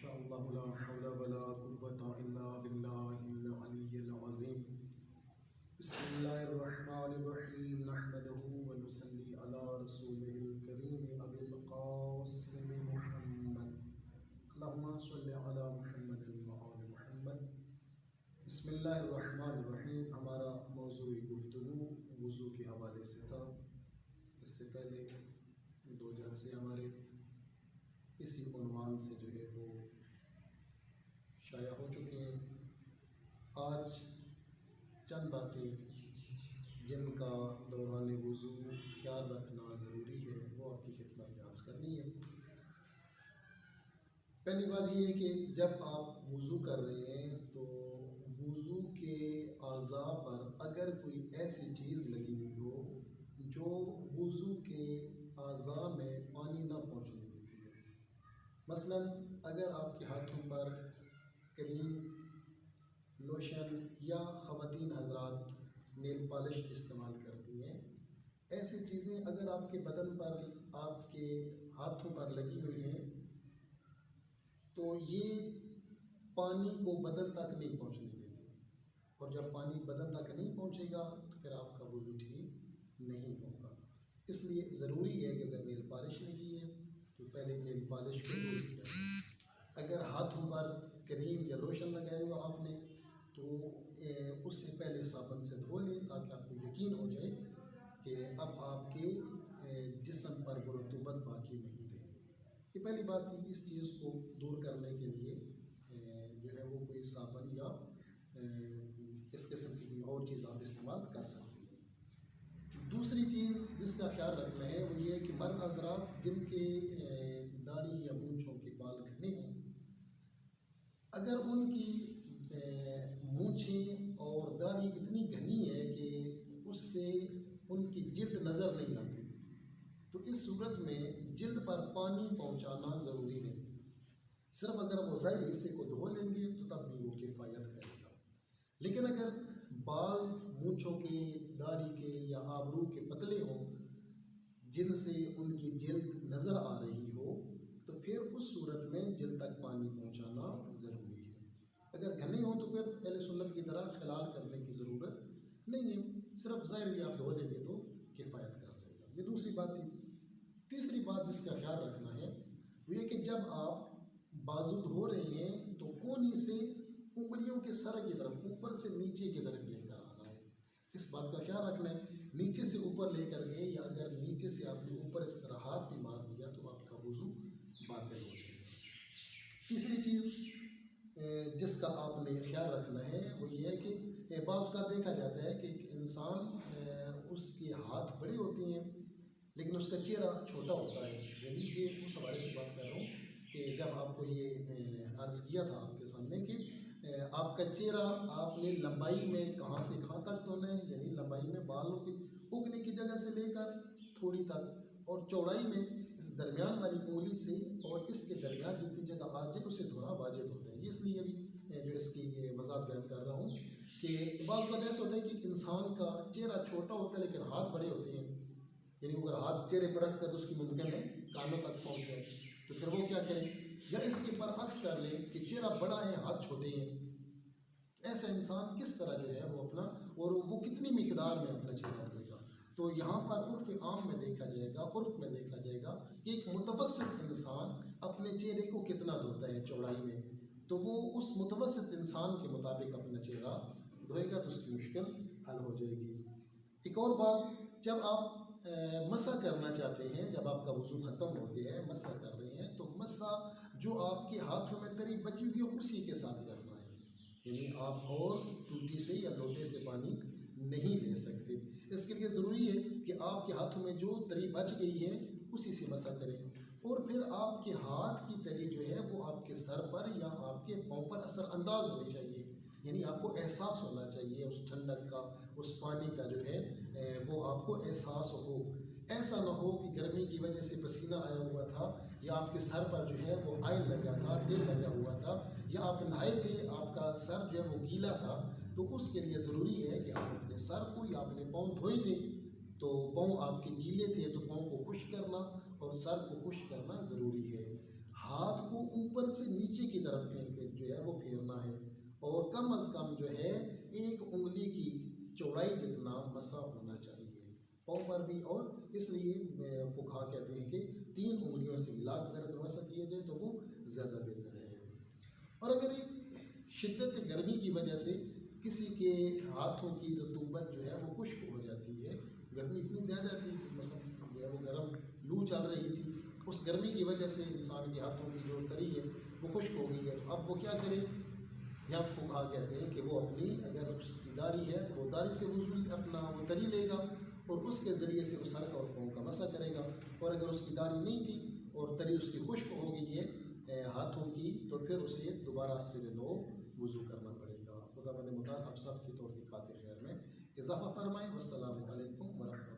شاء الله لا حول ولا قوة إلا بالله العلي العظيم. بسم الله الرحمن الرحيم نحمده ونصلي على رسوله الكريم أبي القاسم محمد اللهم صل على محمد وآل محمد. بسم اللہ الرحمن الرحیم. ہمارا موضوع گفتگو وضو کے حوالے سے تھا. اس سے پہلے 2 جلسے ہمارے اسی عنوان سے جو ہے وہ شائع ہو چکے ہیں. آج چند باتیں جن کا دوران وضو خیال رکھنا ضروری ہے وہ آپ کی خدمت میں عرض کرنی ہے. پہلی بات یہ ہے کہ جب آپ وضو کر رہے ہیں تو وضو کے اعضاء پر اگر کوئی ایسی چیز لگی ہوئی ہو جو وضو کے اعضاء میں پانی نہ پہنچنے دیتی ہے. مثلا اگر آپ کے ہاتھوں پر کریم، لوشن یا خواتین حضرات نیل پالش استعمال کرتی ہیں، ایسی چیزیں اگر آپ کے بدن پر، آپ کے ہاتھوں پر لگی ہوئی ہیں تو یہ پانی کو بدن تک نہیں پہنچنے دیتی، اور جب پانی بدن تک نہیں پہنچے گا تو پھر آپ کا وضو ٹھیک نہیں ہوگا. اس لیے ضروری ہے کہ اگر نیل پالش لگی ہے تو پہلے نیل پالش کو دھو لیا. اگر ہاتھوں پر کریم یا لوشن لگایا ہوا آپ نے تو اس سے پہلے صابن سے دھو لیں تاکہ آپ کو یقین ہو جائے کہ اب آپ کے جسم پر وہ رطوبت باقی نہیں رہے. یہ پہلی بات تھی. اس چیز کو دور کرنے کے لیے جو ہے وہ کوئی صابن یا اس قسم کی کوئی اور چیز آپ استعمال کر سکتے ہیں. دوسری چیز جس کا خیال رکھنا ہے وہ یہ ہے کہ مرد حضرات جن کے داڑھی یا مونچھوں کے بال گھنے ہیں، اگر ان کی مونچھیں اور داڑھی اتنی گھنی ہے کہ اس سے ان کی جلد نظر نہیں آتی تو اس صورت میں جلد پر پانی پہنچانا ضروری نہیں. صرف اگر وہ ظاہر حصے کو دھو لیں گے تو تب بھی وہ کفایت کرے گا. لیکن اگر بال مونچھوں کے، داڑھی کے یا آبرو کے پتلے ہوں جن سے ان کی جلد نظر آ رہی ہو تو پھر اس صورت میں جلد تک پانی پہنچانا ضروری ہے. اگر گھنے ہوں تو پھر اہل سنت کی طرح خلال کرنے کی ضرورت نہیں ہے، صرف ظاہر بھی آپ دھو دیں گے تو کفایت کر جائے گا. یہ دوسری بات تھی. تیسری بات جس کا خیال رکھنا ہے وہ یہ کہ جب آپ بازو دھو رہے ہیں تو کونی سے انگلیوں کے سر کی طرف، اوپر سے نیچے کی طرف لے کر آنا ہے. اس بات کا خیال رکھنا ہے. نیچے سے اوپر لے کر گئے یا اگر نیچے سے آپ نے اوپر اس طرح ہاتھ بھی مار دیا تو آپ کا وضو باطل ہو جائے گا. تیسری چیز جس کا آپ نے خیال رکھنا ہے وہ یہ ہے کہ بعض کا دیکھا جاتا ہے کہ ایک انسان اس کے ہاتھ بڑے ہوتے ہیں لیکن اس کا چہرہ چھوٹا ہوتا ہے. یعنی یہ اس حوالے سے بات کر رہا ہوں کہ جب آپ کو یہ عرض کیا تھا آپ کے سامنے کہ آپ کا چہرہ آپ نے لمبائی میں کہاں سے کہاں تک دھونا ہے، یعنی لمبائی میں بالوں کی اگنے کی جگہ سے لے کر تھوڑی تک، اور چوڑائی میں اس درمیان والی انگلی سے اور اس کے درمیان جتنی جگہ آ جائے اسے دھونا واجب ہوتا ہے. اس لیے بھی جو اس کی وضاحت بیان کر رہا ہوں کہ بعض وقت ایسا ہوتا ہے کہ انسان کا چہرہ چھوٹا ہوتا ہے لیکن ہاتھ بڑے ہوتے ہیں. یعنی اگر ہاتھ چہرے پر رکھ کر تو اس کی ممکن ہے کانوں تک پہنچ جائے تو پھر وہ کیا کریں، یا اس کے برعکس کر لیں کہ چہرہ بڑا ہے ہاتھ چھوٹے ہیں. ایسا انسان کس طرح جو ہے وہ اپنا، اور وہ کتنی مقدار میں اپنا چہرہ دھوئے گا. تو یہاں پر عرف عام میں دیکھا جائے گا، عرف میں دیکھا جائے گا کہ ایک متوسط انسان اپنے چہرے کو کتنا دھوتا ہے چوڑائی میں، تو وہ اس متوسط انسان کے مطابق اپنا چہرہ دھوئے گا تو اس کی مشکل حل ہو جائے گی. ایک اور بات، جب آپ مسح کرنا چاہتے ہیں، جب آپ کا وضو ختم ہو گیا ہے مسح کر رہے ہیں تو مسح جو آپ کے ہاتھوں میں تری بچی ہوئی ہے اسی کے ساتھ کرنا ہے. یعنی آپ اور ٹوٹی سے یا لوٹے سے پانی نہیں لے سکتے. اس کے لیے ضروری ہے کہ آپ کے ہاتھوں میں جو تری بچ گئی ہے اسی سے مسح کریں، اور پھر آپ کے ہاتھ کی تری جو ہے وہ آپ کے سر پر یا آپ کے پاؤں پر اثر انداز ہونی چاہیے. یعنی آپ کو احساس ہونا چاہیے اس ٹھنڈک کا، اس پانی کا جو ہے وہ آپ کو احساس ہو. ایسا نہ ہو کہ گرمی کی وجہ سے پسینہ آیا ہوا تھا یا آپ کے سر پر جو ہے وہ آئل لگا تھا، تیل لگا ہوا تھا، یا آپ نہائے تھے آپ کا سر جو ہے وہ گیلا تھا، تو اس کے لیے ضروری ہے کہ آپ اپنے سر کو یا اپنے پاؤں دھوئے تھے تو پاؤں آپ کے گیلے تھے تو پاؤں کو خشک کرنا اور سر کو خشک کرنا ضروری ہے. ہاتھ کو اوپر سے نیچے کی طرف جو ہے وہ پھیرنا ہے، اور کم از کم جو ہے 1 انگلی کی چوڑائی جتنا مسا ہونا چاہیے پاؤں پر بھی، اور اس لیے فقہا کہتے ہیں کہ 3 انگلیوں سے ملا کر اگر مسا کیا جائے تو وہ زیادہ بہتر ہے۔ اور اگر ایک شدت گرمی کی وجہ سے کسی کے ہاتھوں کی رطوبت جو ہے وہ خشک ہو جاتی ہے، گرمی اتنی زیادہ تھی مثلا جو ہے وہ گرم لو چل رہی تھی، اس گرمی کی وجہ سے انسان کے ہاتھوں کی جو تری ہے وہ خشک ہو گئی ہے، تو اب وہ کیا کرے؟ یہاں فقہا کہتے ہیں کہ وہ اپنی اگر اس کی داڑھی ہے تو وہ داڑھی سے وضو اپنا وہ تری لے گا اور اس کے ذریعے سے وہ سر اور پاؤں کا مسح کرے گا، اور اگر اس کی داڑھی نہیں تھی اور تری اس کی خشک ہو گئی ہے ہاتھوں کی، تو پھر اسے دوبارہ سے وضو کرنا پڑے گا۔ خدا بند مطالعہ آپ سب کی توفیقات خیر میں اضافہ فرمائے۔ والسلام علیکم ورحمۃ اللہ۔